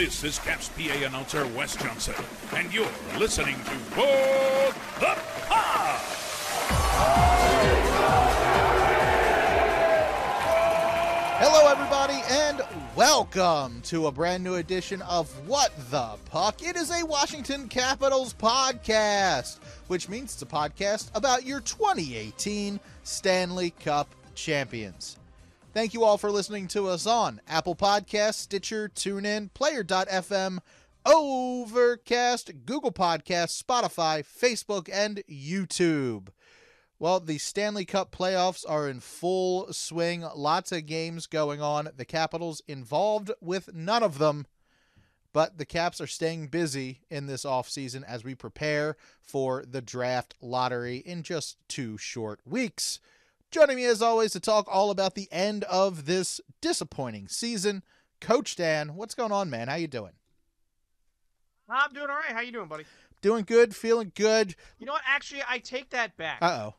This is Caps PA announcer Wes Johnson, and you're listening to For the Pod! Hello, everybody, and welcome to a brand new edition of What the Puck. It is a Washington Capitals podcast, which means it's a podcast about your 2018 Stanley Cup champions. Thank you all for listening to us on Apple Podcasts, Stitcher, TuneIn, Player.fm, Overcast, Google Podcasts, Spotify, Facebook, and YouTube. Well, the Stanley Cup playoffs are in full swing. Lots of games going on. The Capitals involved with none of them, but the Caps are staying busy in this offseason as we prepare for the draft lottery in just 2 short weeks. Joining me as always to talk all about the end of this disappointing season, Coach Dan. What's going on, man? How you doing? I'm doing all right. How you doing, buddy? Doing good, feeling good. You know what? Actually, I take that back. Uh-oh.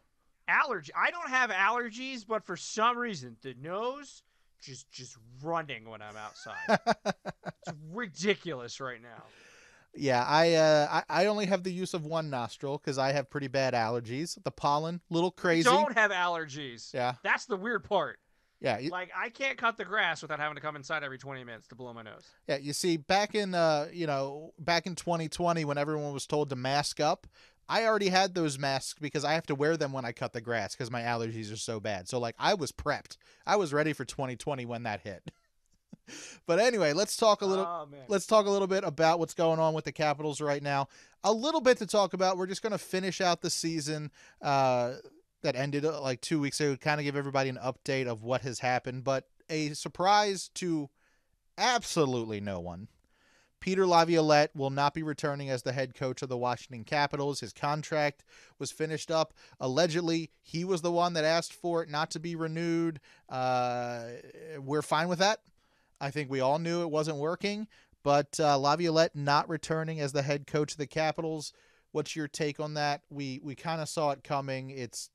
I don't have allergies, but for some reason, the nose just running when I'm outside. It's ridiculous right now. Yeah, I only have the use of one nostril because I have pretty bad allergies. The pollen, little crazy. Don't have allergies. Yeah. That's the weird part. Yeah. Like, I can't cut the grass without having to come inside every 20 minutes to blow my nose. Yeah, you see, back in 2020 when everyone was told to mask up, I already had those masks because I have to wear them when I cut the grass because my allergies are so bad. So, like, I was prepped. I was ready for 2020 when that hit. But anyway, let's talk a little bit about what's going on with the Capitals right now. A little bit to talk about. We're just going to finish out the season that ended like 2 weeks ago, kind of give everybody an update of what has happened. But a surprise to absolutely no one. Peter Laviolette will not be returning as the head coach of the Washington Capitals. His contract was finished up. Allegedly, he was the one that asked for it not to be renewed. We're fine with that. I think we all knew it wasn't working, but Laviolette not returning as the head coach of the Capitals. What's your take on that? We kind of saw it coming. It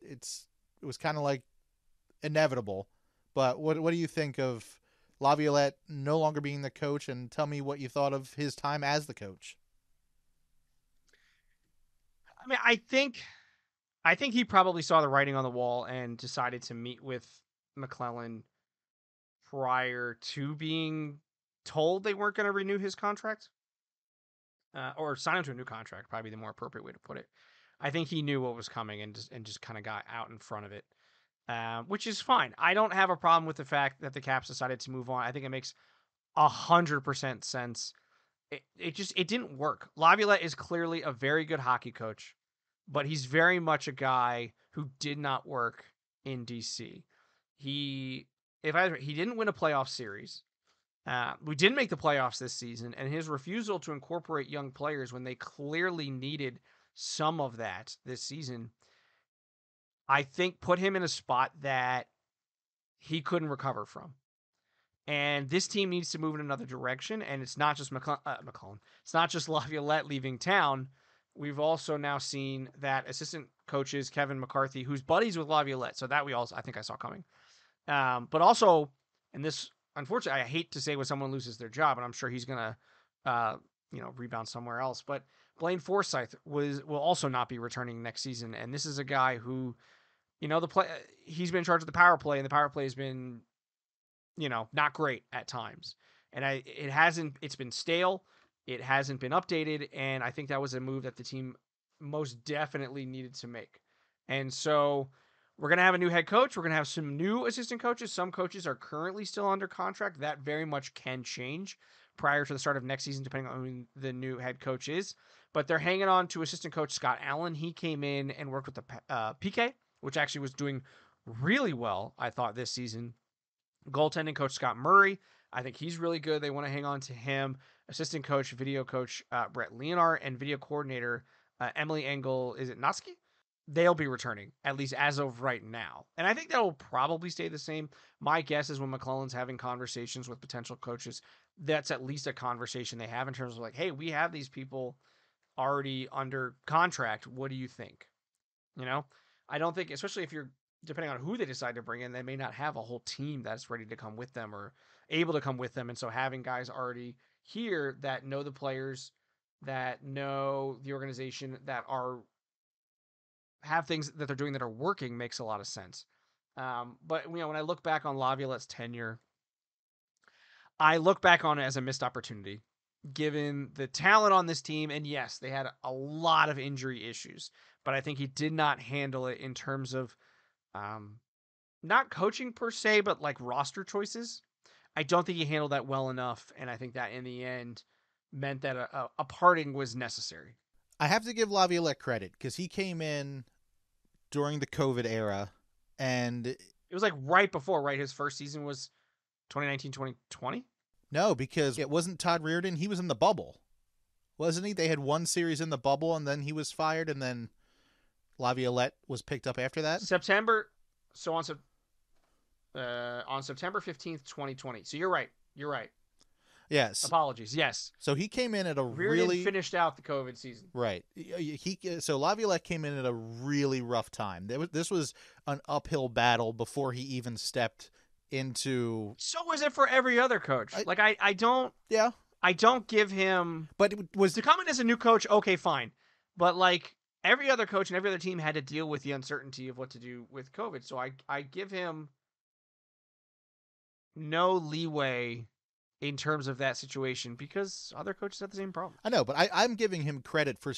was kind of like inevitable, but what do you think of Laviolette no longer being the coach, and tell me what you thought of his time as the coach? I mean, I think he probably saw the writing on the wall and decided to meet with McClellan prior to being told they weren't going to renew his contract, or sign him to a new contract, probably the more appropriate way to put it. I think he knew what was coming and just kind of got out in front of it, which is fine. I don't have a problem with the fact that the Caps decided to move on. I think it makes 100% sense. It didn't work. Laviolette is clearly a very good hockey coach, but he's very much a guy who did not work in DC. He didn't win a playoff series. We didn't make the playoffs this season, and his refusal to incorporate young players when they clearly needed some of that this season, I think put him in a spot that he couldn't recover from. And this team needs to move in another direction, and it's not just McClellan. It's not just Laviolette leaving town. We've also now seen that assistant coaches, Kevin McCarthy, who's buddies with Laviolette, so that I think I saw coming. But also, and this, unfortunately, I hate to say when someone loses their job, and I'm sure he's going to, rebound somewhere else. But Blaine Forsythe will also not be returning next season. And this is a guy who, he's been in charge of the power play, and the power play has been, not great at times. And it's been stale. It hasn't been updated. And I think that was a move that the team most definitely needed to make. And so we're going to have a new head coach. We're going to have some new assistant coaches. Some coaches are currently still under contract. That very much can change prior to the start of next season, depending on who the new head coach is. But they're hanging on to assistant coach Scott Allen. He came in and worked with the PK, which actually was doing really well, I thought, this season. Goaltending coach Scott Murray, I think he's really good. They want to hang on to him. Assistant coach, video coach Brett Leonard, and video coordinator Emily Engel, is it Notsky? They'll be returning, at least as of right now. And I think that will probably stay the same. My guess is when McClellan's having conversations with potential coaches, that's at least a conversation they have in terms of like, hey, we have these people already under contract. What do you think? I don't think, especially if you're, depending on who they decide to bring in, they may not have a whole team that's ready to come with them or able to come with them. And so having guys already here that know the players, that know the organization, that have things that they're doing that are working makes a lot of sense. But when I look back on Laviolette's tenure, I look back on it as a missed opportunity, given the talent on this team. And yes, they had a lot of injury issues, but I think he did not handle it in terms of not coaching per se, but like roster choices. I don't think he handled that well enough, and I think that in the end meant that a parting was necessary. I have to give Laviolette credit because he came in during the COVID era, and it was like right before, right? His first season was 2019, 2020? No, because it wasn't Todd Reardon. He was in the bubble, wasn't he? They had one series in the bubble, and then he was fired, and then Laviolette was picked up after that. September. So on September 15th, 2020. So you're right. Yes. Apologies. Yes. So he came in at a Reardon really finished out the COVID season. Right. So Laviolette came in at a really rough time. This was an uphill battle before he even stepped into. So was it for every other coach. I don't. Yeah. I don't give him. But it was to come in as a new coach. Okay, fine. But like every other coach and every other team had to deal with the uncertainty of what to do with COVID. So I give him no leeway in terms of that situation because other coaches have the same problem. I know, but I'm giving him credit for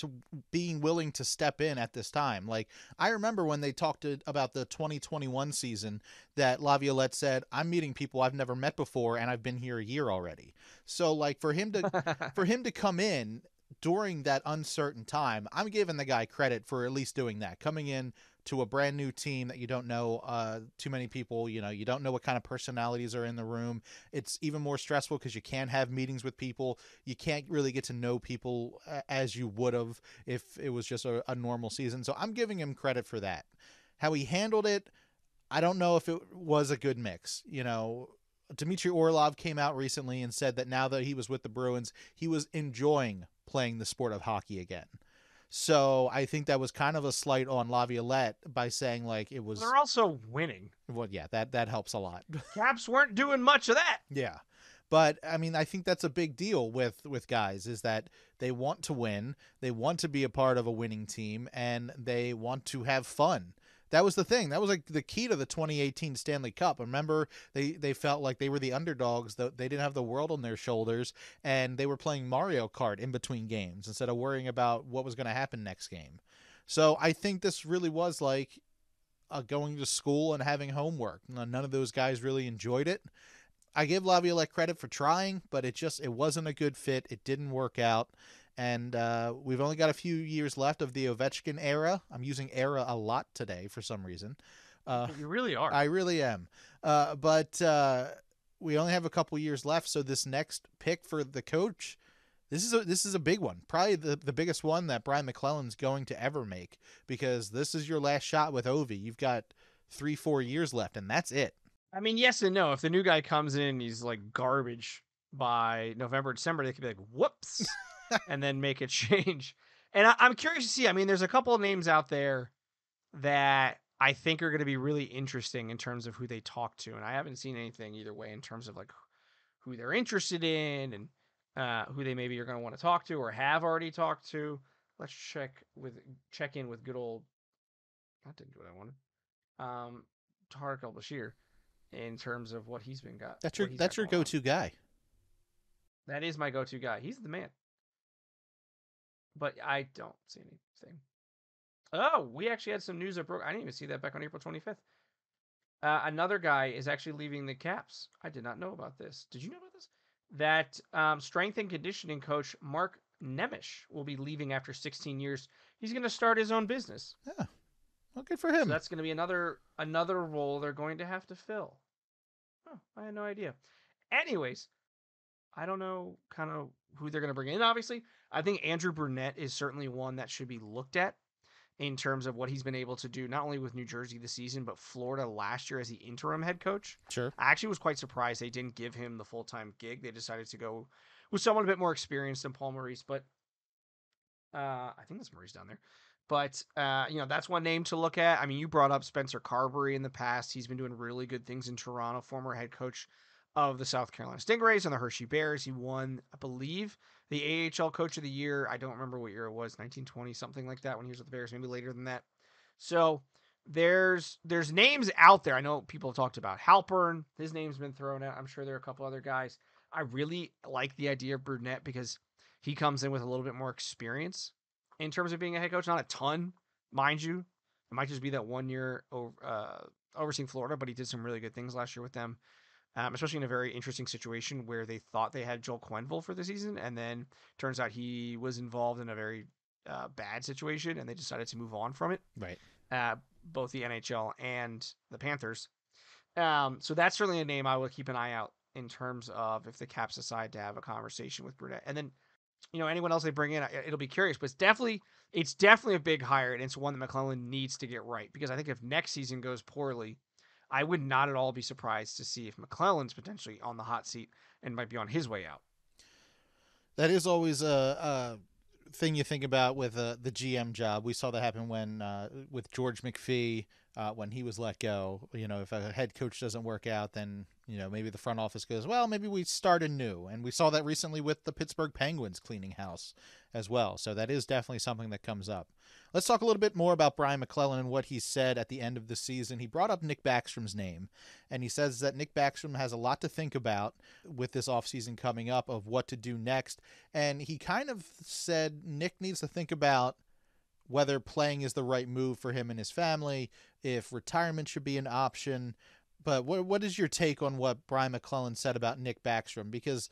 being willing to step in at this time. Like, I remember when they talked about the 2021 season that Laviolette said, I'm meeting people I've never met before, and I've been here a year already. So, like, for him to come in during that uncertain time, I'm giving the guy credit for at least doing that. Coming in to a brand new team that you don't know too many people, you don't know what kind of personalities are in the room. It's even more stressful because you can't have meetings with people. You can't really get to know people as you would have if it was just a normal season. So I'm giving him credit for that. How he handled it, I don't know if it was a good mix. Dmitry Orlov came out recently and said that now that he was with the Bruins, he was enjoying playing the sport of hockey again. So I think that was kind of a slight on Laviolette by saying like it was. They're also winning. Well, yeah, that helps a lot. Caps weren't doing much of that. Yeah, but I mean, I think that's a big deal with guys is that they want to win, they want to be a part of a winning team, and they want to have fun. That was the thing. That was like the key to the 2018 Stanley Cup. Remember, they felt like they were the underdogs. They didn't have the world on their shoulders, and they were playing Mario Kart in between games instead of worrying about what was going to happen next game. So I think this really was like going to school and having homework. None of those guys really enjoyed it. I give Laviolette credit for trying, but it wasn't a good fit. It didn't work out. And we've only got a few years left of the Ovechkin era. I'm using era a lot today for some reason. You really are. I really am. But we only have a couple years left. So this next pick for the coach, this is a big one. Probably the biggest one that Brian McClellan's going to ever make, because this is your last shot with Ovi. You've got 3-4 years left, and that's it. I mean, yes and no. If the new guy comes in, he's like garbage by November, December, they could be like, whoops. And then make a change. And I'm curious to see. I mean, there's a couple of names out there that I think are going to be really interesting in terms of who they talk to. And I haven't seen anything either way in terms of like who they're interested in and who they maybe are going to want to talk to or have already talked to. Let's check in with good old. That didn't do what I wanted. Tarek El-Bashir in terms of what he's been got. That's your go-to guy. That is my go-to guy. He's the man. But I don't see anything. Oh, we actually had some news that broke. I didn't even see that back on April 25th. Another guy is actually leaving the Caps. I did not know about this. Did you know about this? That strength and conditioning coach Mark Nemish will be leaving after 16 years. He's going to start his own business. Yeah. Well, good for him. So that's going to be another role they're going to have to fill. Oh, I had no idea. Anyways, I don't know kind of who they're going to bring in, obviously. I think Andrew Brunette is certainly one that should be looked at in terms of what he's been able to do, not only with New Jersey this season, but Florida last year as the interim head coach. Sure. I actually was quite surprised they didn't give him the full-time gig. They decided to go with someone a bit more experienced than Paul Maurice, but I think that's Maurice down there. But, that's one name to look at. I mean, you brought up Spencer Carberry in the past. He's been doing really good things in Toronto, former head coach of the South Carolina Stingrays and the Hershey Bears. He won, I believe, the AHL Coach of the Year. I don't remember what year it was, 1920, something like that, when he was with the Bears, maybe later than that. So there's names out there. I know people have talked about Halpern. His name's been thrown out. I'm sure there are a couple other guys. I really like the idea of Brunette because he comes in with a little bit more experience in terms of being a head coach. Not a ton, mind you. It might just be that 1 year overseeing Florida, but he did some really good things last year with them, especially in a very interesting situation where they thought they had Joel Quenneville for the season, and then turns out he was involved in a very bad situation, and they decided to move on from it. Right. Both the NHL and the Panthers. So that's certainly a name I will keep an eye out in terms of if the Caps decide to have a conversation with Brunette. And then, anyone else they bring in, it'll be curious, but it's definitely a big hire, and it's one that McClellan needs to get right, because I think if next season goes poorly, I would not at all be surprised to see if McClellan's potentially on the hot seat and might be on his way out. That is always a thing you think about with the GM job. We saw that happen when with George McPhee when he was let go. If a head coach doesn't work out, then maybe the front office goes, well, maybe we start anew. And we saw that recently with the Pittsburgh Penguins cleaning house as well. So that is definitely something that comes up. Let's talk a little bit more about Brian McClellan and what he said at the end of the season. He brought up Nick Backstrom's name, and he says that Nick Backstrom has a lot to think about with this offseason coming up of what to do next. And he kind of said Nick needs to think about whether playing is the right move for him and his family, if retirement should be an option. But what is your take on what Brian McClellan said about Nick Backstrom? Because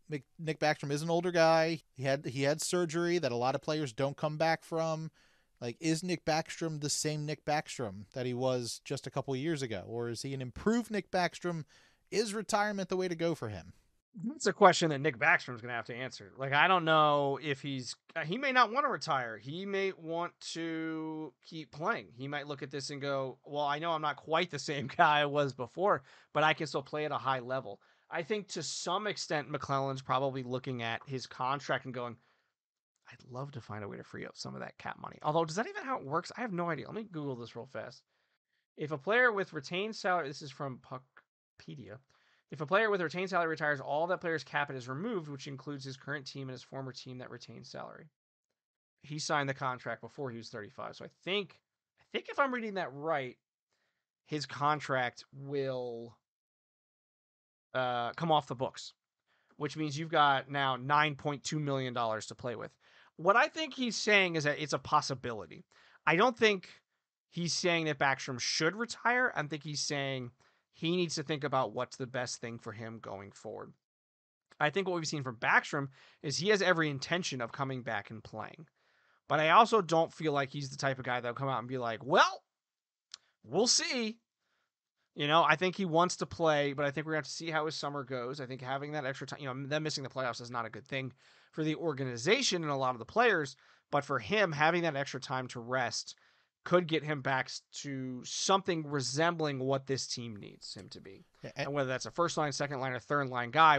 Nick Backstrom is an older guy. He had surgery that a lot of players don't come back from. Like, is Nick Backstrom the same Nick Backstrom that he was just a couple years ago? Or is he an improved Nick Backstrom? Is retirement the way to go for him? That's a question that Nick Backstrom's going to have to answer. Like, I don't know if he may not want to retire. He may want to keep playing. He might look at this and go, well, I know I'm not quite the same guy I was before, but I can still play at a high level. I think to some extent, McClellan's probably looking at his contract and going, I'd love to find a way to free up some of that cap money. Although, does that even how it works? I have no idea. Let me Google this real fast. If a player with retained salary, this is from Puckpedia. If a player with retained salary retires, all that player's cap is removed, which includes his current team and his former team that retained salary. He signed the contract before he was 35. So I think if I'm reading that right, his contract will come off the books, which means you've got now $9.2 million to play with. What I think he's saying is that it's a possibility. I don't think he's saying that Backstrom should retire. I think he's saying he needs to think about what's the best thing for him going forward. I think what we've seen from Backstrom is he has every intention of coming back and playing. But I also don't feel like he's the type of guy that'll come out and be like, well, we'll see. I think he wants to play, but I think we're going to have to see how his summer goes. I think having that extra time, them missing the playoffs is not a good thing for the organization and a lot of the players. But for him, having that extra time to rest could get him back to something resembling what this team needs him to be. Yeah, and whether that's a first line, second line, or third line guy,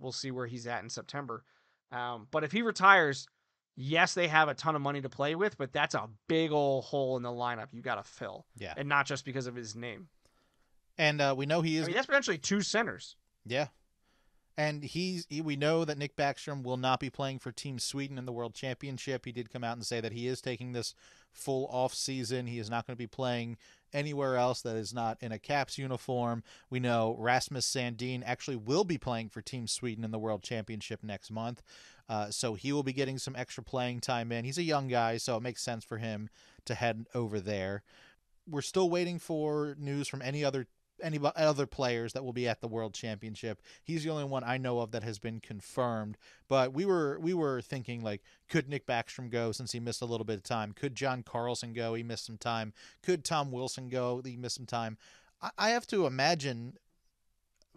we'll see where he's at in September. But if he retires, yes, they have a ton of money to play with, but that's a big old hole in the lineup you got to fill. Yeah. And not just because of his name. And we know he is. That's potentially two centers. Yeah. And we know that Nick Backstrom will not be playing for Team Sweden in the World Championship. He did come out and say that he is taking this full off season. He is not going to be playing anywhere else that is not in a Caps uniform. We know Rasmus Sandin actually will be playing for Team Sweden in the World Championship next month. So he will be getting some extra playing time in. He's a young guy, so it makes sense for him to head over there. We're still waiting for news from any other players that will be at the World Championship. He's the only one I know of that has been confirmed. But we were thinking, like, could Nick Backstrom go since he missed a little bit of time? Could John Carlson go? He missed some time. Could Tom Wilson go? He missed some time. I have to imagine.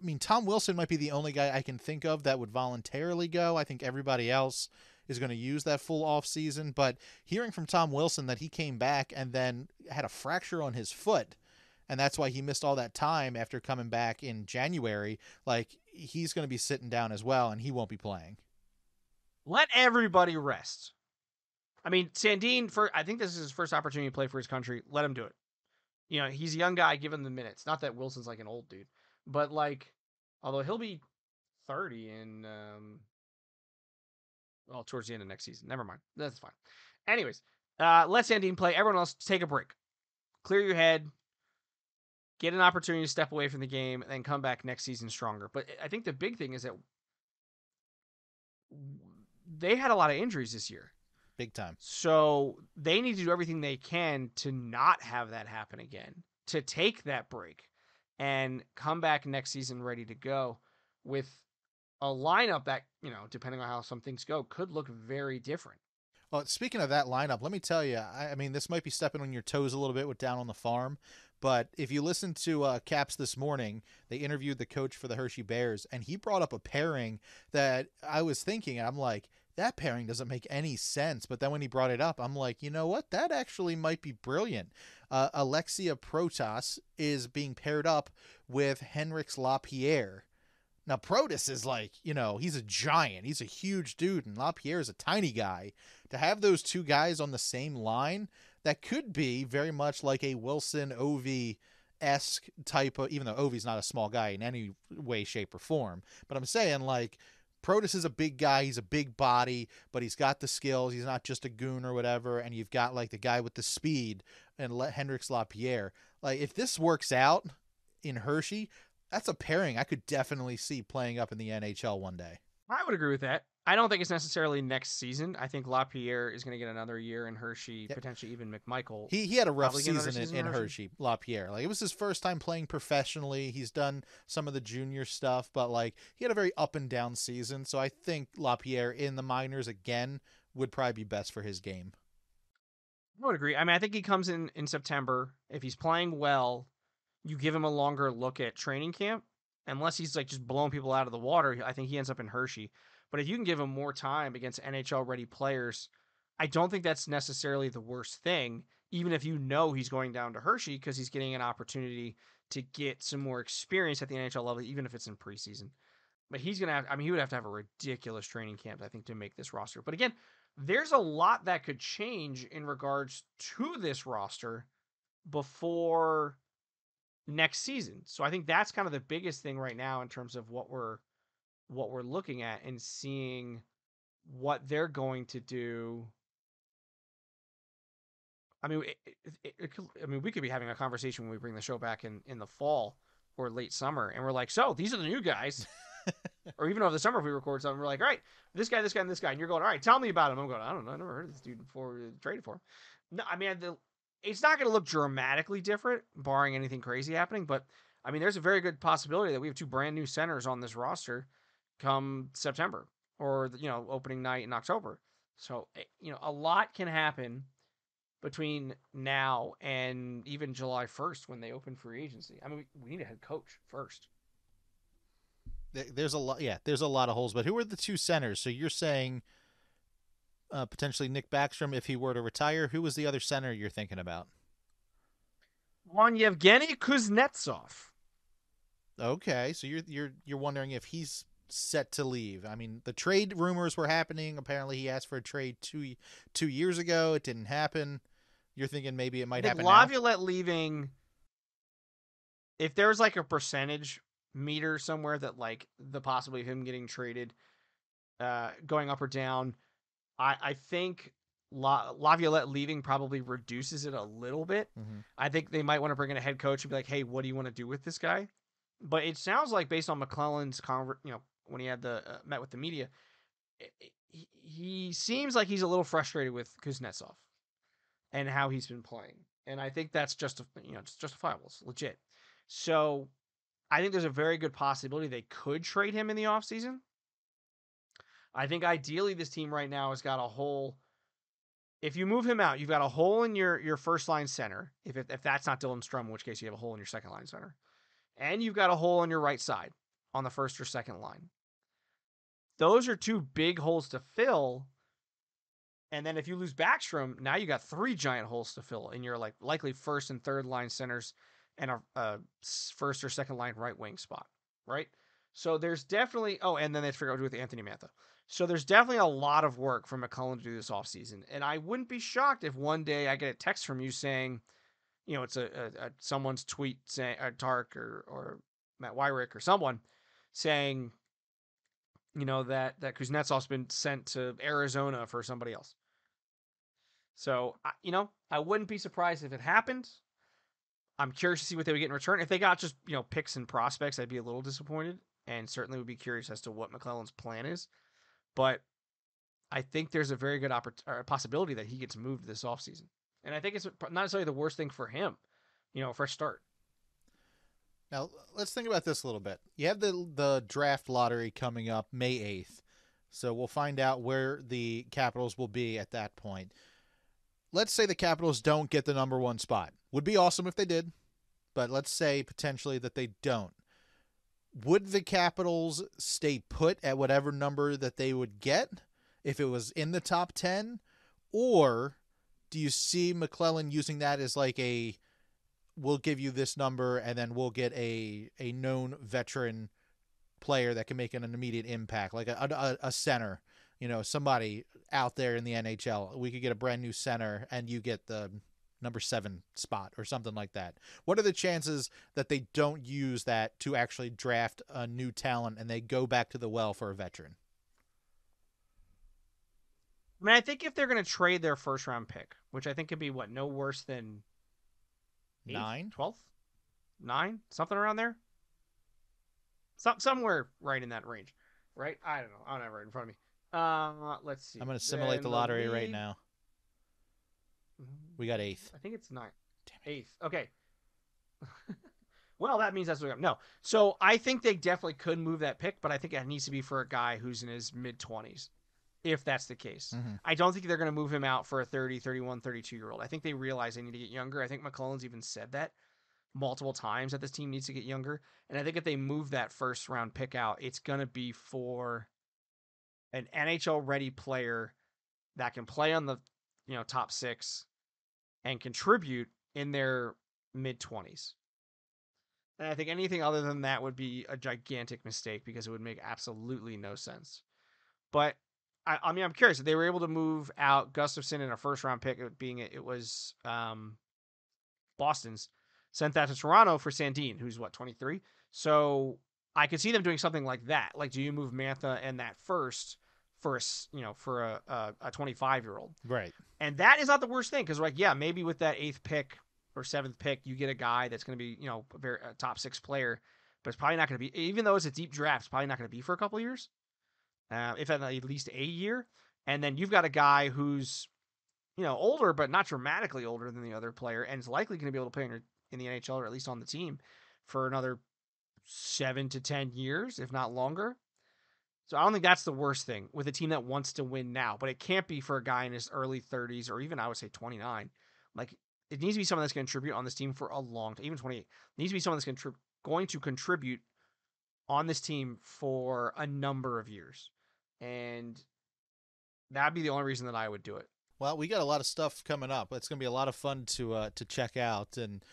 I mean, Tom Wilson might be the only guy I can think of that would voluntarily go. I think everybody else is going to use that full off season. But hearing from Tom Wilson that he came back and then had a fracture on his foot, and that's why he missed all that time after coming back in January. Like, he's going to be sitting down as well, and he won't be playing. Let everybody rest. I mean, Sandin, I think this is his first opportunity to play for his country. Let him do it. He's a young guy. Give him the minutes. Not that Wilson's like an old dude, but like, Although he'll be 30 in towards the end of next season. Never mind. That's fine. Anyways, let Sandin play. Everyone else, take a break. Clear your head. Get an opportunity to step away from the game, and then come back next season stronger. But I think the big thing is that they had a lot of injuries this year. Big time. So they need to do everything they can to not have that happen again, to take that break and come back next season ready to go with a lineup that, depending on how some things go, could look very different. Well, speaking of that lineup, let me tell you, I mean, this might be stepping on your toes a little bit with Down on the Farm, but if you listen to Caps this morning, they interviewed the coach for the Hershey Bears, and he brought up a pairing that I was thinking, and I'm like, that pairing doesn't make any sense. But then when he brought it up, I'm like, you know what? That actually might be brilliant. Alexia Protas is being paired up with Henrix Lapierre. Now, Protas is like, he's a giant. He's a huge dude, and Lapierre is a tiny guy. To have those two guys on the same line, that could be very much like a Wilson Ovi-esque type of, even though Ovi's not a small guy in any way, shape, or form. But I'm saying, like, Protas is a big guy. He's a big body, but he's got the skills. He's not just a goon or whatever. And you've got, like, the guy with the speed and Henrix Lapierre. Like, if this works out in Hershey, that's a pairing I could definitely see playing up in the NHL one day. I would agree with that. I don't think it's necessarily next season. I think Lapierre is going to get another year in Hershey, potentially even McMichael. He had a rough season in Hershey, Lapierre. Like, it was his first time playing professionally. He's done some of the junior stuff, but like he had a very up and down season. So I think Lapierre in the minors again would probably be best for his game. I would agree. I mean, I think he comes in September. If he's playing well, you give him a longer look at training camp. Unless he's like just blowing people out of the water, I think he ends up in Hershey. But if you can give him more time against NHL-ready players, I don't think that's necessarily the worst thing, even if you know he's going down to Hershey because he's getting an opportunity to get some more experience at the NHL level, even if it's in preseason. But he's going to have, he would have to have a ridiculous training camp, I think, to make this roster. But again, there's a lot that could change in regards to this roster before next season. So I think that's kind of the biggest thing right now in terms of what we're looking at and seeing what they're going to do. I mean, we could be having a conversation when we bring the show back in the fall or late summer, and we're like, so these are the new guys. Or even over the summer if we record something, we're like, all right, this guy, and this guy. And you're going, all right, tell me about him. I'm going, I don't know. I never heard of this dude before we traded for him. No, I mean, it's not going to look dramatically different, barring anything crazy happening. But, I mean, there's a very good possibility that we have two brand new centers on this roster come September or, opening night in October. So, a lot can happen between now and even July 1st when they open free agency. I mean, we need a head coach first. There's a lot. Yeah, there's a lot of holes. But who are the two centers? So you're saying potentially Nick Backstrom if he were to retire. Who was the other center you're thinking about? One Yevgeny Kuznetsov. Okay, so you're wondering if he's set to leave. I mean, the trade rumors were happening. Apparently, he asked for a trade two years ago. It didn't happen. You're thinking maybe it might happen now? Laviolette leaving. If there's like a percentage meter somewhere that like the possibility of him getting traded, going up or down, I think Laviolette leaving probably reduces it a little bit. Mm-hmm. I think they might want to bring in a head coach and be like, hey, what do you want to do with this guy? But it sounds like based on McClellan's when he had the met with the media, he seems like he's a little frustrated with Kuznetsov and how he's been playing. And I think that's just justifiable. It's legit. So I think there's a very good possibility they could trade him in the offseason. I think ideally this team right now has got a hole. If you move him out, you've got a hole in your first line center. If that's not Dylan Strum, in which case you have a hole in your second line center. And you've got a hole on your right side on the first or second line. Those are two big holes to fill. And then if you lose Backstrom, now you got three giant holes to fill in your likely first and third line centers and a first or second line right wing spot, right? So there's definitely, and then they figure out what to do with Anthony Mantha. So there's definitely a lot of work for McClellan to do this offseason. And I wouldn't be shocked if one day I get a text from you saying, it's a someone's tweet saying, Tark or Matt Wyrick or someone saying, that Kuznetsov's been sent to Arizona for somebody else. So, I wouldn't be surprised if it happened. I'm curious to see what they would get in return. If they got just, picks and prospects, I'd be a little disappointed, and certainly would be curious as to what McClellan's plan is. But I think there's a very good possibility that he gets moved this offseason. And I think it's not necessarily the worst thing for him, for a start. Now, let's think about this a little bit. You have the draft lottery coming up May 8th. So we'll find out where the Capitals will be at that point. Let's say the Capitals don't get the number 1 spot. Would be awesome if they did, but let's say potentially that they don't. Would the Capitals stay put at whatever number that they would get if it was in the top 10? Or do you see McClellan using that as like we'll give you this number and then we'll get a known veteran player that can make an immediate impact, like a center, somebody out there in the NHL. We could get a brand new center and you get the number 7 spot or something like that. What are the chances that they don't use that to actually draft a new talent and they go back to the well for a veteran? I mean, I think if they're going to trade their first round pick, which I think could be no worse than 9, 12th, 9, something around there. Somewhere right in that range, right? I don't know. I don't have it right in front of me. Let's see. I'm going to simulate the lottery right now. We got 8th. I think it's 9th. 8th. Okay. Well, that means that's what we got. No. So I think they definitely could move that pick, but I think it needs to be for a guy who's in his mid-20s, if that's the case. Mm-hmm. I don't think they're going to move him out for a 30, 31, 32-year-old. I think they realize they need to get younger. I think McClellan's even said that multiple times, that this team needs to get younger. And I think if they move that first round pick out, it's going to be for an NHL ready player that can play on the, top 6 and contribute in their mid 20s. And I think anything other than that would be a gigantic mistake because it would make absolutely no sense. But I mean, I'm curious if they were able to move out Gustafsson in a first round pick, it was Boston's, sent that to Toronto for Sandin, who's 23. So I could see them doing something like that. Like, do you move Mantha and that first for a 25-year-old? Right. And that is not the worst thing because, maybe with that 8th pick or 7th pick, you get a guy that's going to be, a top 6 player, but it's probably not going to be, even though it's a deep draft, it's probably not going to be for a couple of years, if at least a year. And then you've got a guy who's, older, but not dramatically older than the other player, and is likely going to be able to play in the NHL or at least on the team for another 7 to 10 years, if not longer. So I don't think that's the worst thing with a team that wants to win now, but it can't be for a guy in his early 30s or even, I would say, 29. Like, it needs to be someone that's going to contribute on this team for a long time, even 28. It needs to be someone that's going to contribute on this team for a number of years. And that'd be the only reason that I would do it. Well, we got a lot of stuff coming up. It's going to be a lot of fun to check out. And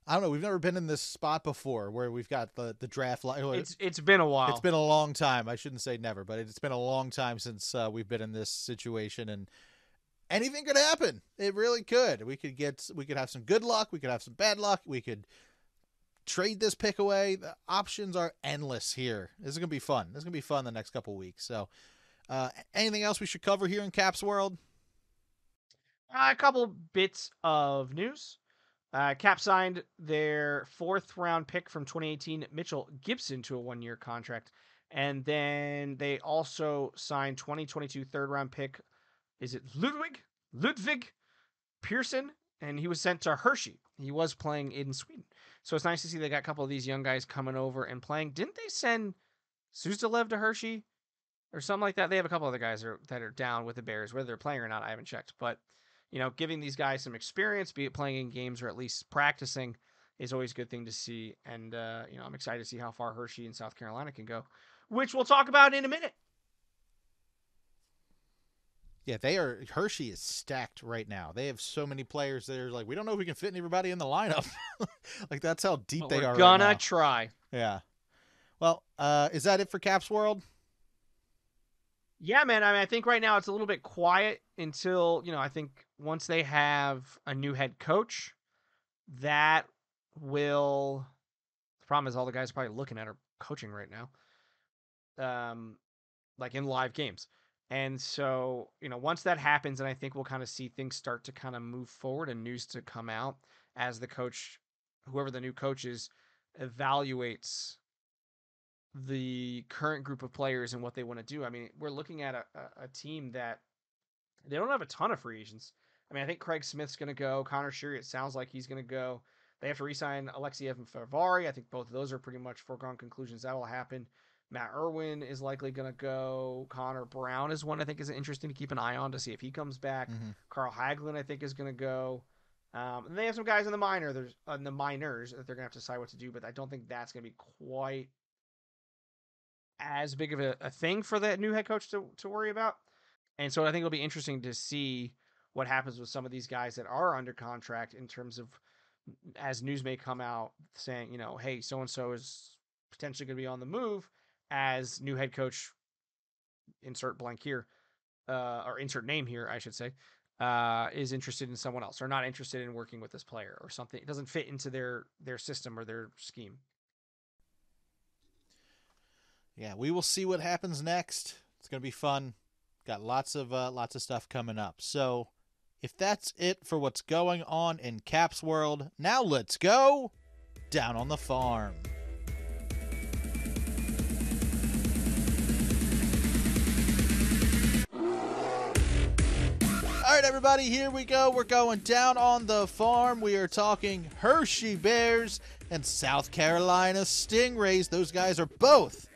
I don't know, we've never been in this spot before where we've got the draft. It's been a while. It's been a long time. I shouldn't say never, but it's been a long time since we've been in this situation, and anything could happen. It really could. We could have some good luck. We could have some bad luck. We could trade this pick away. The options are endless here. This is going to be fun. This is going to be fun the next couple of weeks. So anything else we should cover here in Caps World? A couple bits of news. Cap signed their 4th round pick from 2018, Mitchell Gibson, to a 1-year contract. And then they also signed 2022 3rd round pick. Is it Ludwig Pearson? And he was sent to Hershey. He was playing in Sweden. So it's nice to see they got a couple of these young guys coming over and playing. Didn't they send Suzdalev to Hershey or something like that? They have a couple other guys that are down with the Bears. Whether they're playing or not, I haven't checked. But giving these guys some experience, be it playing in games or at least practicing, is always a good thing to see. And, I'm excited to see how far Hershey and South Carolina can go, which we'll talk about in a minute. Yeah, Hershey is stacked right now. They have so many players that are like, we don't know if we can fit everybody in the lineup. Like, that's how deep they are right now. We're gonna try. Yeah. Well, is that it for Caps World? Yeah, man. I mean, I think right now it's a little bit quiet until, I think once they have a new head coach, that will... The problem is all the guys probably looking at are coaching right now. like in live games. And so, once that happens, and I think we'll kind of see things start to kind of move forward and news to come out as the coach, whoever the new coach is, evaluates the current group of players and what they want to do. I mean, we're looking at a team that they don't have a ton of free agents. I mean, I think Craig Smith's going to go. Connor Sheary, it sounds like he's going to go. They have to re-sign Alexiev and Ferrari. I think both of those are pretty much foregone conclusions. That will happen. Matt Irwin is likely going to go. Connor Brown is one I think is interesting to keep an eye on to see if he comes back. Mm-hmm. Carl Hagelin, I think, is going to go. And they have some guys in the minors that they're going to have to decide what to do, but I don't think that's going to be quite as big of a thing for the new head coach to worry about. And so I think it'll be interesting to see what happens with some of these guys that are under contract in terms of, as news may come out saying, hey, so-and-so is potentially going to be on the move as new head coach, insert blank here, or insert name here, I should say, is interested in someone else or not interested in working with this player or something. It doesn't fit into their system or their scheme. Yeah, we will see what happens next. It's going to be fun. Got lots of stuff coming up. So if that's it for what's going on in Caps world, now let's go down on the farm. All right, everybody, here we go. We're going down on the farm. We are talking Hershey Bears and South Carolina Stingrays. Those guys are both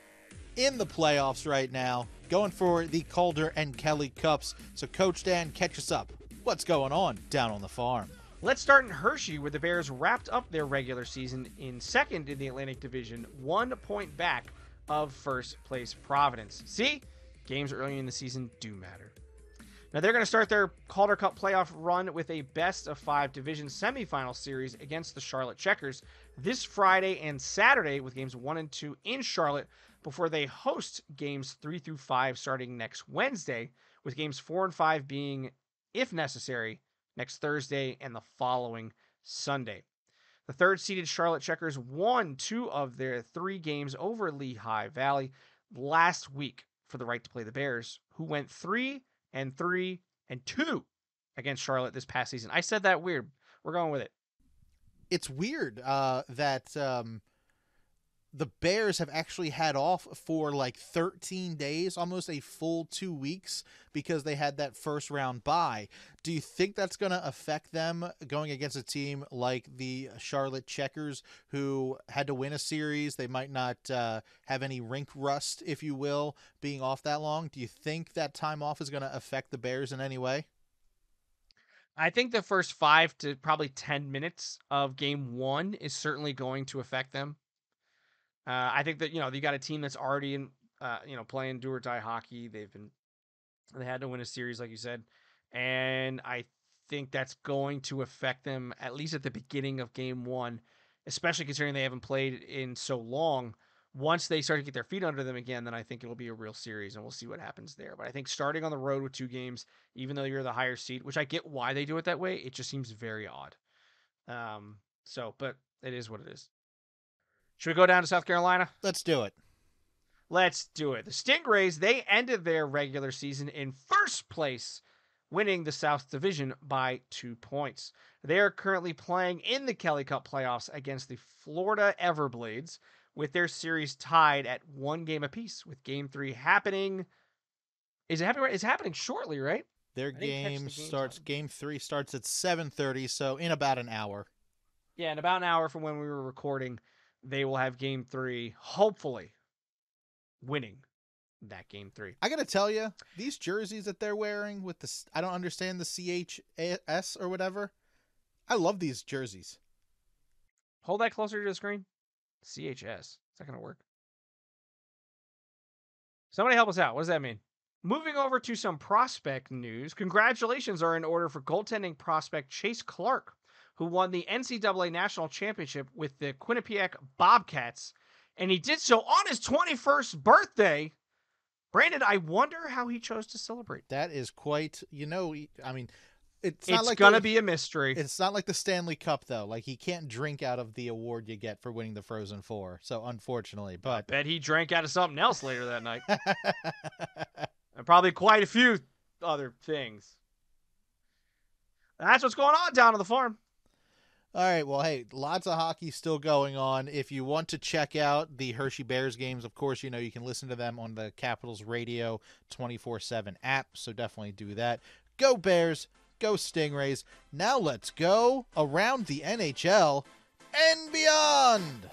in the playoffs right now, going for the Calder and Kelly Cups. So, Coach Dan, catch us up. What's going on down on the farm? Let's start in Hershey, where the Bears wrapped up their regular season in second in the Atlantic Division, 1 point back of first place Providence. See, games early in the season do matter. Now, they're going to start their Calder Cup playoff run with a best-of-5 division semifinal series against the Charlotte Checkers this Friday and Saturday with games 1 and 2 in Charlotte before they host games 3 through 5 starting next Wednesday, with games 4 and 5 being, if necessary, next Thursday and the following Sunday. The third-seeded Charlotte Checkers won 2 of their 3 games over Lehigh Valley last week for the right to play the Bears, who went 3-3-2 against Charlotte this past season. I said that weird. We're going with it. It's weird that the Bears have actually had off for like 13 days, almost a full 2 weeks, because they had that first round bye. Do you think that's going to affect them going against a team like the Charlotte Checkers, who had to win a series? They might not have any rink rust, if you will, being off that long. Do you think that time off is going to affect the Bears in any way? I think the first 5 to probably 10 minutes of game 1 is certainly going to affect them. I think that, you got a team that's already in, playing do or die hockey. They had to win a series, like you said. And I think that's going to affect them at least at the beginning of game 1, especially considering they haven't played in so long. Once they start to get their feet under them again, then I think it'll be a real series and we'll see what happens there. But I think starting on the road with 2 games, even though you're the higher seed, which I get why they do it that way, it just seems very odd. But it is what it is. Should we go down to South Carolina? Let's do it. Let's do it. The Stingrays, they ended their regular season in first place, winning the South Division by 2 points. They are currently playing in the Kelly Cup playoffs against the Florida Everblades, with their series tied at 1 game apiece, with Game 3 happening. Is it happening? It's happening shortly, right? Their game starts. Game 3 starts at 7:30, so in about an hour. Yeah, in about an hour from when we were recording, they will have Game 3, hopefully winning that Game 3. I got to tell you, these jerseys that they're wearing with the, I don't understand the CHS or whatever. I love these jerseys. Hold that closer to the screen. CHS. Is that going to work? Somebody help us out. What does that mean? Moving over to some prospect news. Congratulations are in order for goaltending prospect Chase Clark, who won the NCAA National Championship with the Quinnipiac Bobcats, and he did so on his 21st birthday. Brandon, I wonder how he chose to celebrate. That is quite, It's not like gonna be a mystery. It's not like the Stanley Cup though. Like he can't drink out of the award you get for winning the Frozen Four. So unfortunately, but I bet he drank out of something else later that night, and probably quite a few other things. That's what's going on down on the farm. All right, well, hey, lots of hockey still going on. If you want to check out the Hershey Bears games, of course, you know, you can listen to them on the Capitals Radio 24/7 app, so definitely do that. Go Bears, go Stingrays. Now let's go around the NHL and beyond.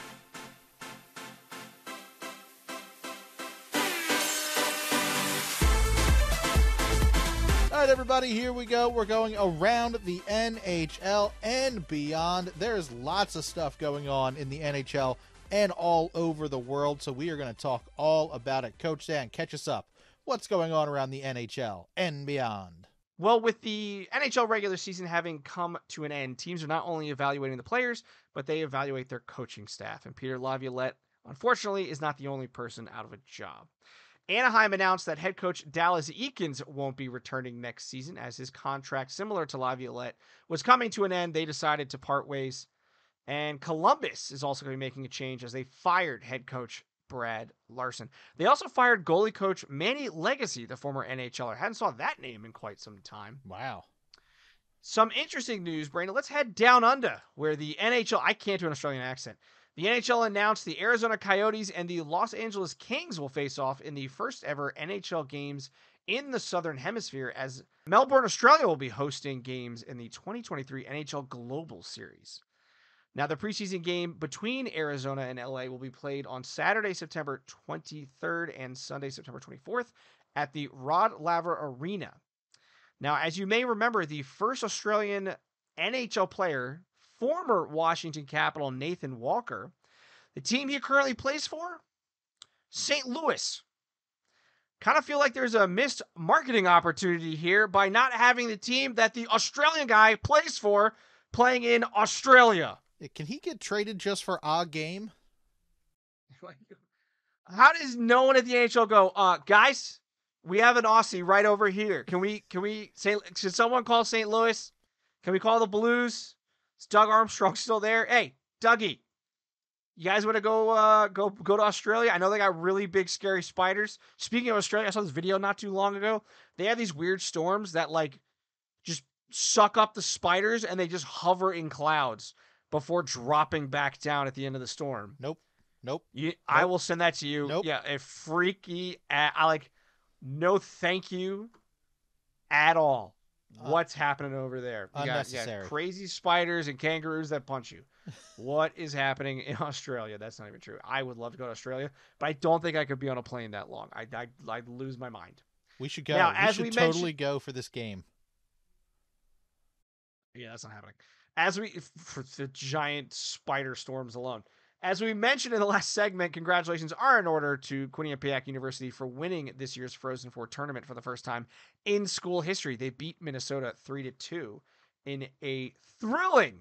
All right, everybody, here we go. We're going around the NHL and beyond. There's lots of stuff going on in the NHL and all over the world, so we are going to talk all about it. Coach Dan, catch us up. What's going on around the NHL and beyond? Well, with the NHL regular season having come to an end, teams are not only evaluating the players, but they evaluate their coaching staff. And Peter Laviolette, unfortunately, is not the only person out of a job. Anaheim announced that head coach Dallas Eakins won't be returning next season as his contract, similar to Laviolette, was coming to an end. They decided to part ways. And Columbus is also going to be making a change as they fired head coach Brad Larson. They also fired goalie coach Manny Legacy, the former NHLer. Hadn't saw that name in quite some time. Wow. Some interesting news, Brandon. Let's head down under where the NHL, I can't do an Australian accent. The NHL announced the Arizona Coyotes and the Los Angeles Kings will face off in the first ever NHL games in the Southern Hemisphere as Melbourne, Australia will be hosting games in the 2023 NHL Global Series. Now, the preseason game between Arizona and LA will be played on Saturday, September 23rd and Sunday, September 24th at the Rod Laver Arena. Now, as you may remember, the first Australian NHL player, former Washington Capital Nathan Walker, the team he currently plays for, St. Louis. Kind of feel like there's a missed marketing opportunity here by not having the team that the Australian guy plays for playing in Australia. Can he get traded just for a game? How does no one at the NHL go, guys, we have an Aussie right over here. Should someone call St. Louis? Can we call the Blues? Is Doug Armstrong still there? Hey, Dougie, you guys want to go to Australia? I know they got really big, scary spiders. Speaking of Australia, I saw this video not too long ago. They have these weird storms that just suck up the spiders and they just hover in clouds before dropping back down at the end of the storm. Nope. I will send that to you. Nope. Yeah, a freaky. No, thank you, at all. What's happening over there? Unnecessary. Crazy spiders and kangaroos that punch you. What is happening in Australia? That's not even true. I would love to go to Australia, but I don't think I could be on a plane that long. I'd lose my mind. We should go. Now, we should totally go for this game. Yeah, that's not happening. For the giant spider storms alone. As we mentioned in the last segment, congratulations are in order to Quinnipiac University for winning this year's Frozen Four tournament for the first time in school history. They beat Minnesota 3-2 in a thrilling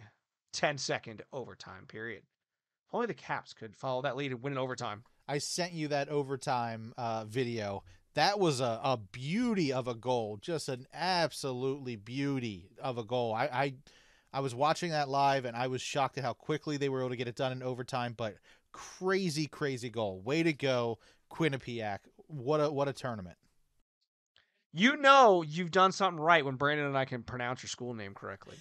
10-second overtime period. If only the Caps could follow that lead and win in overtime. I sent you that overtime video. That was a beauty of a goal, just an absolutely beauty of a goal. I was watching that live, and I was shocked at how quickly they were able to get it done in overtime, but crazy, crazy goal. Way to go, Quinnipiac. What a tournament. You know you've done something right when Brandon and I can pronounce your school name correctly.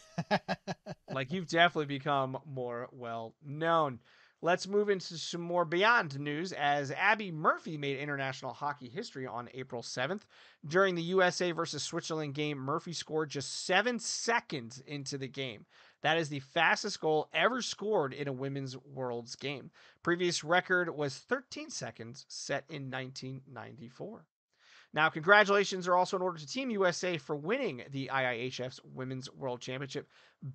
You've definitely become more well-known. Let's move into some more Beyond news as Abby Murphy made international hockey history on April 7th. During the USA versus Switzerland game, Murphy scored just 7 seconds into the game. That is the fastest goal ever scored in a Women's Worlds game. Previous record was 13 seconds, set in 1994. Now, congratulations are also in order to Team USA for winning the IIHF's Women's World Championship,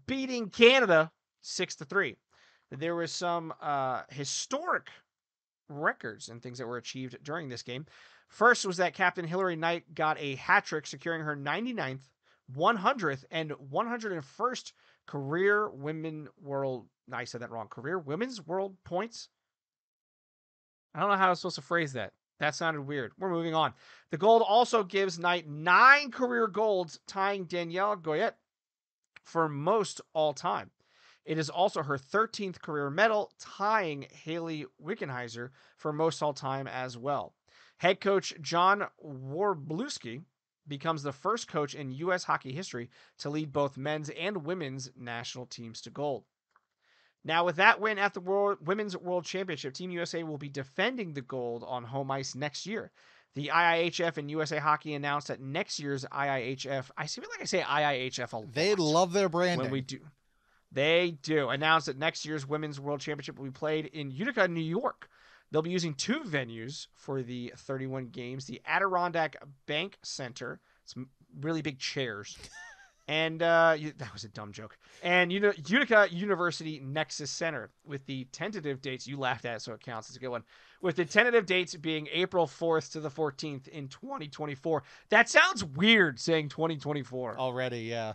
beating Canada 6-3. There was some historic records and things that were achieved during this game. First was that Captain Hillary Knight got a hat trick, securing her 99th, 100th, and 101st career women world. No, I said that wrong. Career women's world points. I don't know how I was supposed to phrase that. That sounded weird. We're moving on. The gold also gives Knight 9 career golds, tying Danielle Goyette for most all time. It is also her 13th career medal, tying Haley Wickenheiser for most all time as well. Head coach John Warbluski becomes the first coach in U.S. hockey history to lead both men's and women's national teams to gold. Now, with that win at the Women's World Championship, Team USA will be defending the gold on home ice next year. The IIHF and USA Hockey announced that next year's IIHF, I feel like I say IIHF a lot. They love their branding. When we do. They do. Announced that next year's Women's World Championship will be played in Utica, New York. They'll be using 2 venues for the 31 games. The Adirondack Bank Center, some really big chairs. And that was a dumb joke. And Utica University Nexus Center, with the tentative dates. You laughed at it, so it counts. It's a good one. With the tentative dates being April 4th to the 14th in 2024. That sounds weird, saying 2024. Already, yeah.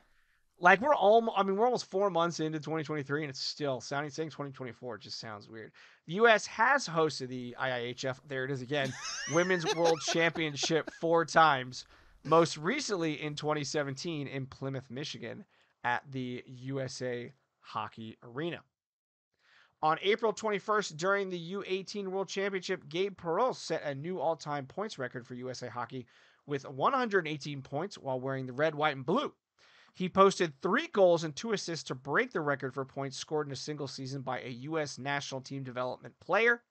Like we're almost 4 months into 2023, and it's still saying 2024. It just sounds weird. The U.S. has hosted the IIHF. There it is again. Women's World Championship 4 times. Most recently in 2017 in Plymouth, Michigan, at the USA Hockey Arena. On April 21st, during the U18 World Championship, Gabe Perreault set a new all-time points record for USA Hockey with 118 points while wearing the red, white, and blue. He posted 3 goals and 2 assists to break the record for points scored in a single season by a U.S. national team development player.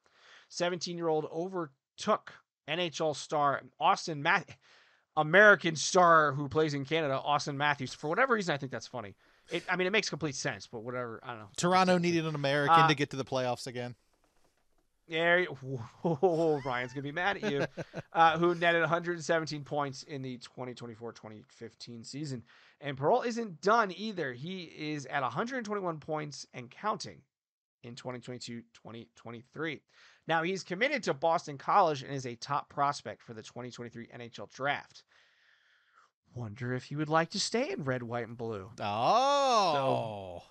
17-year-old overtook NHL star Austin Matthews, American star who plays in Canada, Austin Matthews. For whatever reason, I think that's funny. It makes complete sense, but whatever, I don't know. Toronto needed an American to get to the playoffs again. Yeah, Ryan's going to be mad at you. Who netted 117 points in the 2024-2015 season. And Perreault isn't done either. He is at 121 points and counting in 2022-2023. Now, he's committed to Boston College and is a top prospect for the 2023 NHL Draft. Wonder if he would like to stay in red, white, and blue. Oh. So,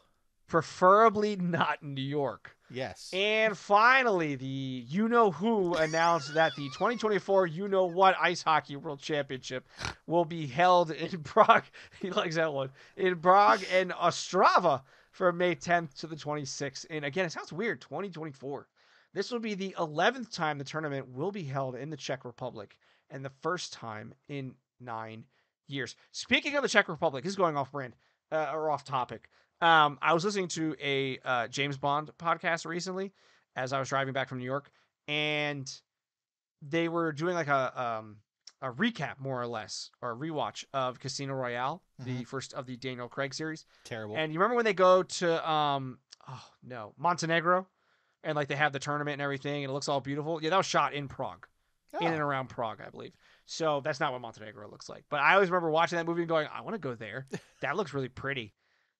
preferably not in New York. Yes. And finally, the you-know-who announced that the 2024 you-know-what Ice Hockey World Championship will be held in Prague. He likes that one. In Prague and Ostrava from May 10th to the 26th. And again, it sounds weird, 2024. This will be the 11th time the tournament will be held in the Czech Republic and the first time in 9 years. Speaking of the Czech Republic, this is going off brand or off topic. I was listening to a James Bond podcast recently as I was driving back from New York, and they were doing like a recap, more or less, or a rewatch of Casino Royale, the first of the Daniel Craig series. Terrible. And you remember when they go to Montenegro, and like they have the tournament and everything, and it looks all beautiful? Yeah, that was shot in Prague. In and around Prague, I believe. So that's not what Montenegro looks like. But I always remember watching that movie and going, I want to go there. That looks really pretty.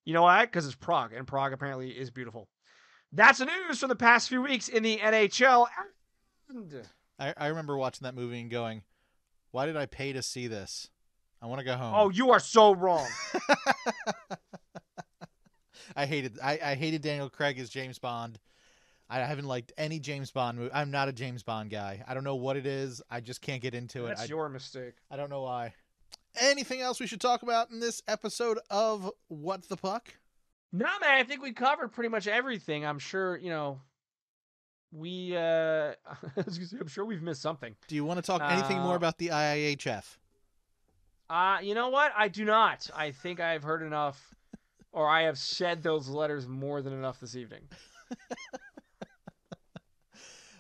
You know why? Because it's Prague, and Prague apparently is beautiful. That's the news from the past few weeks in the NHL. I remember watching that movie and going, why did I pay to see this? I want to go home. Oh, you are so wrong. I hated Daniel Craig as James Bond. I haven't liked any James Bond movie. I'm not a James Bond guy. I don't know what it is. I just can't get into it. That's your mistake. I don't know why. Anything else we should talk about in this episode of What the Puck? No, man. I think we covered pretty much everything. I'm sure, I'm sure we've missed something. Do you want to talk anything more about the IIHF? You know what? I do not. I think I've heard enough, or I have said those letters more than enough this evening.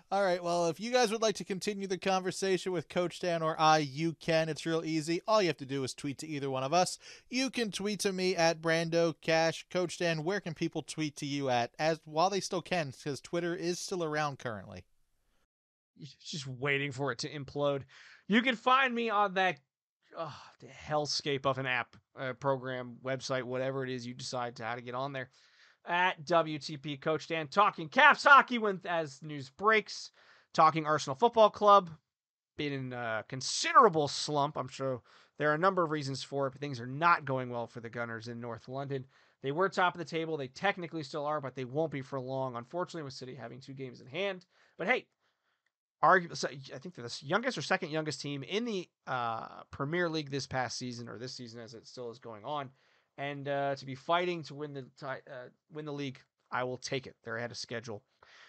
All right, well, if you guys would like to continue the conversation with Coach Dan or I, you can. It's real easy. All you have to do is tweet to either one of us. You can tweet to me at Brando Cash. Coach Dan, where can people tweet to you at? While they still can, because Twitter is still around currently. Just waiting for it to implode. You can find me on that the hellscape of an app, program, website, whatever it is you decide how to get on there. At WTP Coach Dan, talking Caps hockey as news breaks, talking Arsenal Football Club, been in a considerable slump. I'm sure there are a number of reasons for it, but things are not going well for the Gunners in North London. They were top of the table. They technically still are, but they won't be for long, unfortunately, with City having 2 games in hand. But hey, I think they're the youngest or second youngest team in the Premier League this past season, or this season as it still is going on. and to be fighting to win the league, I will take it. They're ahead of schedule.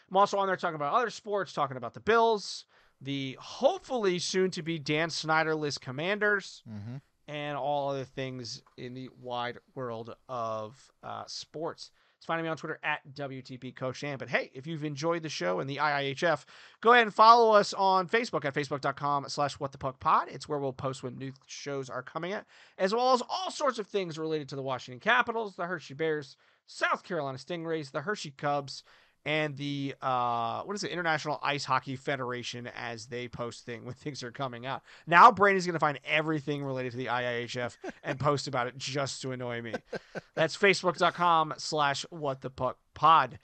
I'm also on there talking about other sports, talking about the Bills, the hopefully soon to be Dan Snyderless Commanders, and all other things in the wide world of sports. It's finding me on Twitter at WTP Coach Dan. But hey, if you've enjoyed the show and the IIHF, go ahead and follow us on Facebook at facebook.com/whatthepuckpod. It's where we'll post when new shows are coming out, as well as all sorts of things related to the Washington Capitals, the Hershey Bears, South Carolina Stingrays, the Hershey Cubs, and the International Ice Hockey Federation, as they post things when things are coming out. Now Brandon's going to find everything related to the IIHF and post about it just to annoy me. That's facebook.com/whatthepuckpod.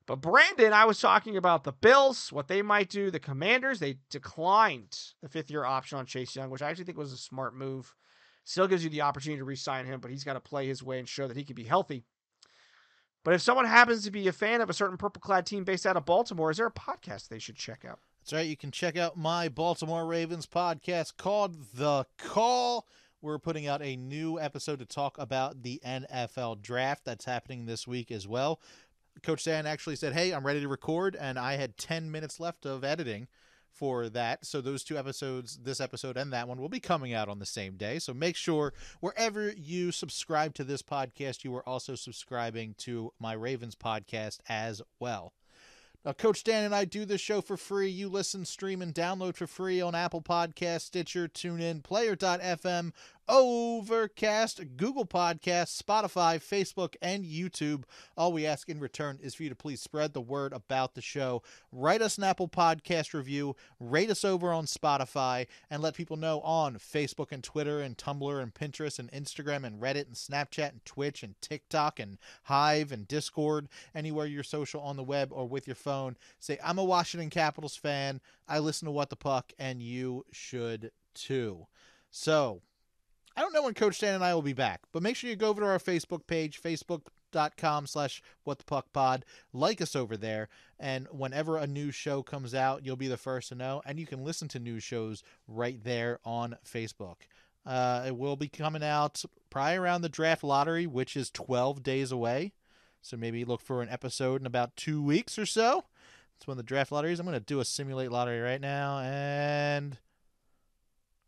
But Brandon, I was talking about the Bills, what they might do. The Commanders, they declined the 5th-year option on Chase Young, which I actually think was a smart move. Still gives you the opportunity to re-sign him, but he's got to play his way and show that he can be healthy. But if someone happens to be a fan of a certain purple-clad team based out of Baltimore, is there a podcast they should check out? That's right. You can check out my Baltimore Ravens podcast called The Call. We're putting out a new episode to talk about the NFL draft that's happening this week as well. Coach Dan actually said, hey, I'm ready to record, and I had 10 minutes left of editing for that. So those 2 episodes, this episode and that one, will be coming out on the same day. So make sure wherever you subscribe to this podcast, you are also subscribing to my Ravens podcast as well. Now, Coach Dan and I do this show for free. You listen, stream, and download for free on Apple Podcasts, Stitcher, TuneIn, Player.fm, Overcast, Google Podcasts, Spotify, Facebook, and YouTube. All we ask in return is for you to please spread the word about the show. Write us an Apple Podcast review, rate us over on Spotify, and let people know on Facebook and Twitter and Tumblr and Pinterest and Instagram and Reddit and Snapchat and Twitch and TikTok and Hive and Discord, anywhere you're social on the web or with your phone. Say, I'm a Washington Capitals fan. I listen to What the Puck, and you should too. So, I don't know when Coach Dan and I will be back, but make sure you go over to our Facebook page, facebook.com/whatthepuckpod. Like us over there, and whenever a new show comes out, you'll be the first to know, and you can listen to new shows right there on Facebook. It will be coming out probably around the draft lottery, which is 12 days away, so maybe look for an episode in about 2 weeks or so. That's when the draft lottery is. I'm going to do a simulate lottery right now, and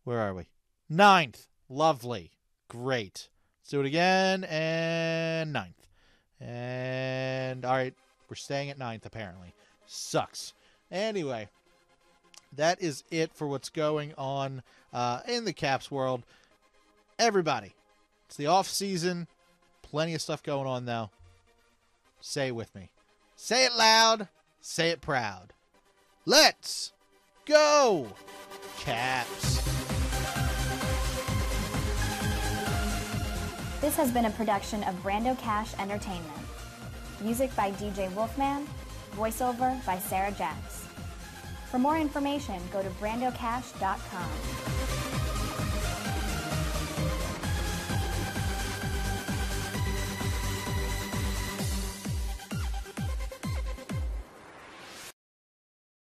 where are we? 9th. Lovely. Great. Let's do it again. And 9th. And, all right, we're staying at 9th, apparently. Sucks. Anyway, that is it for what's going on in the Caps world. Everybody, it's the off season. Plenty of stuff going on, though. Say it with me. Say it loud. Say it proud. Let's go, Caps. This has been a production of Brando Cash Entertainment. Music by DJ Wolfman. Voiceover by Sarah Jacks. For more information, go to brandocash.com.